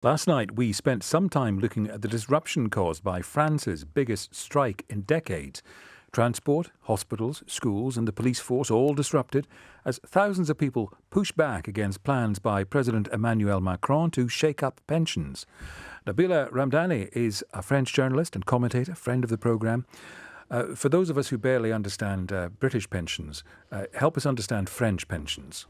Last night, we spent some time looking at the disruption caused by France's biggest strike in decades. Transport, hospitals, schools, and the police force all disrupted as thousands of people push back against plans by President Emmanuel Macron to shake up pensions. Nabila Ramdani is a French journalist and commentator, friend of the programme. For those of us who barely understand British pensions, help us understand French pensions.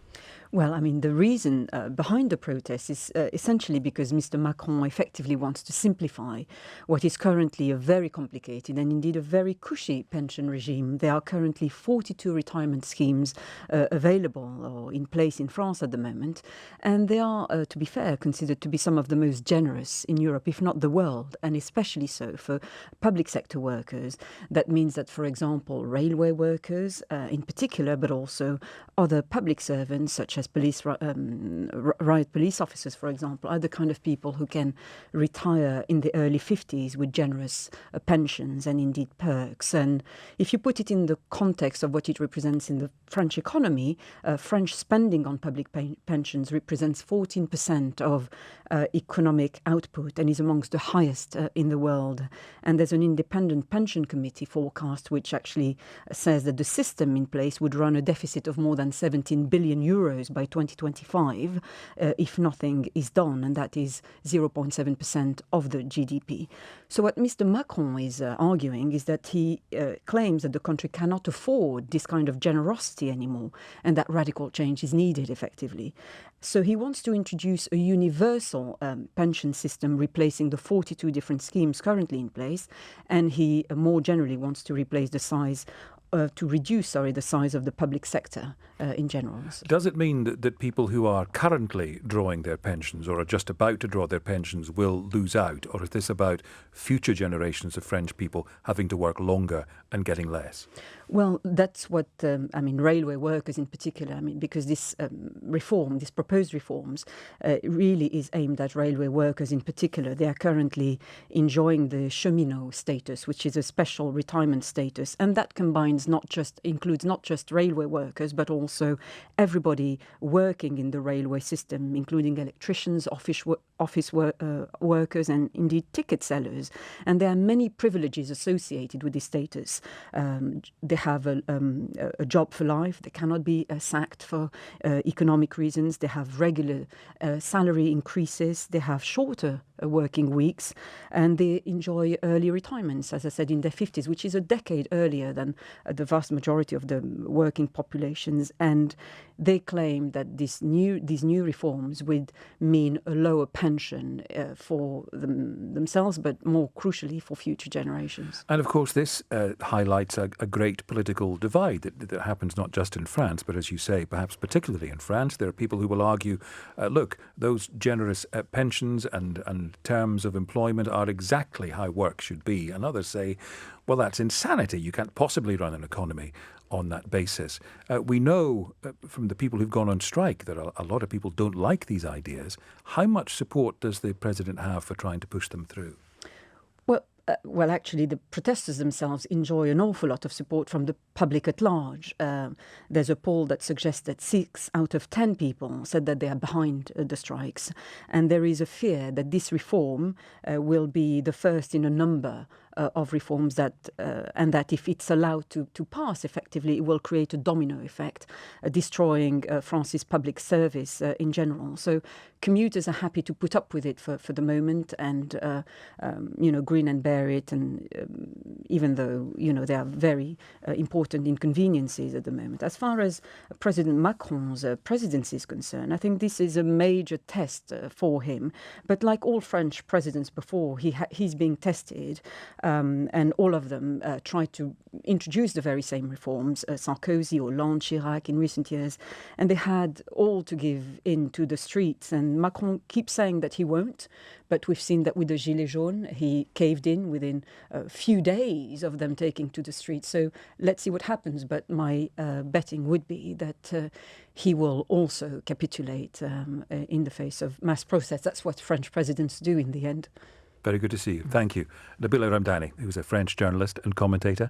Well, I mean, the reason behind the protest is essentially because Mr. Macron effectively wants to simplify what is currently a very complicated and indeed a very cushy pension regime. There are currently 42 retirement schemes available or in place in France at the moment, and they are, to be fair, considered to be some of the most generous in Europe, if not the world, and especially so for public sector workers. That means that, for example, railway workers in particular, but also other public servants such as riot police officers, for example, are the kind of people who can retire in the early 50s with generous pensions and indeed perks. And if you put it in the context of what it represents in the French economy, French spending on public pensions represents 14% of economic output and is amongst the highest in the world. And there's an independent pension committee forecast which actually says that the system in place would run a deficit of more than 17 billion euros by 2025 if nothing is done, and that is 0.7% of the GDP. So what Mr. Macron is arguing is that he claims that the country cannot afford this kind of generosity anymore and that radical change is needed effectively. So he wants to introduce a universal pension system replacing the 42 different schemes currently in place, and he more generally wants to replace the size reduce the size of the public sector in general. Does it mean that people who are currently drawing their pensions or are just about to draw their pensions will lose out? Or is this about future generations of French people having to work longer and getting less? Well, that's what, railway workers in particular, because this these proposed reforms really is aimed at railway workers in particular. They are currently enjoying the cheminot status, which is a special retirement status, and that includes not just railway workers, but also everybody working in the railway system, including electricians, office workers, and indeed ticket sellers. And there are many privileges associated with this status. They have a job for life. They cannot be sacked for economic reasons. They have regular salary increases. They have shorter working weeks, and they enjoy early retirements, as I said, in their 50s, which is a decade earlier than the vast majority of the working populations. And they claim that these new reforms would mean a lower pension for themselves, but more crucially for future generations. And of course, this highlights a great political divide that happens not just in France, but as you say, perhaps particularly in France. There are people who will argue, look, those generous pensions and terms of employment are exactly how work should be. And others say, well, that's insanity. You can't possibly run an economy on that basis. We know from the people who've gone on strike that a lot of people don't like these ideas. How much support does the president have for trying to push them through? Well, actually, the protesters themselves enjoy an awful lot of support from the public at large. There's a poll that suggests that 6 out of 10 people said that they are behind the strikes. And there is a fear that this reform will be the first in a number of reforms and that if it's allowed to pass effectively, it will create a domino effect, destroying France's public service in general. So commuters are happy to put up with it for the moment and, grin and bear it. And even though, there are very important inconveniences at the moment. As far as President Macron's presidency is concerned, I think this is a major test for him. But like all French presidents before, he's being tested. And all of them tried to introduce the very same reforms, Sarkozy, Hollande, Chirac in recent years, and they had all to give in to the streets. And Macron keeps saying that he won't, but we've seen that with the Gilets jaunes, he caved in within a few days of them taking to the streets. So let's see what happens. But my betting would be that he will also capitulate in the face of mass protests. That's what French presidents do in the end. Very good to see you. Thank you. Nabila Ramdani, who's a French journalist and commentator.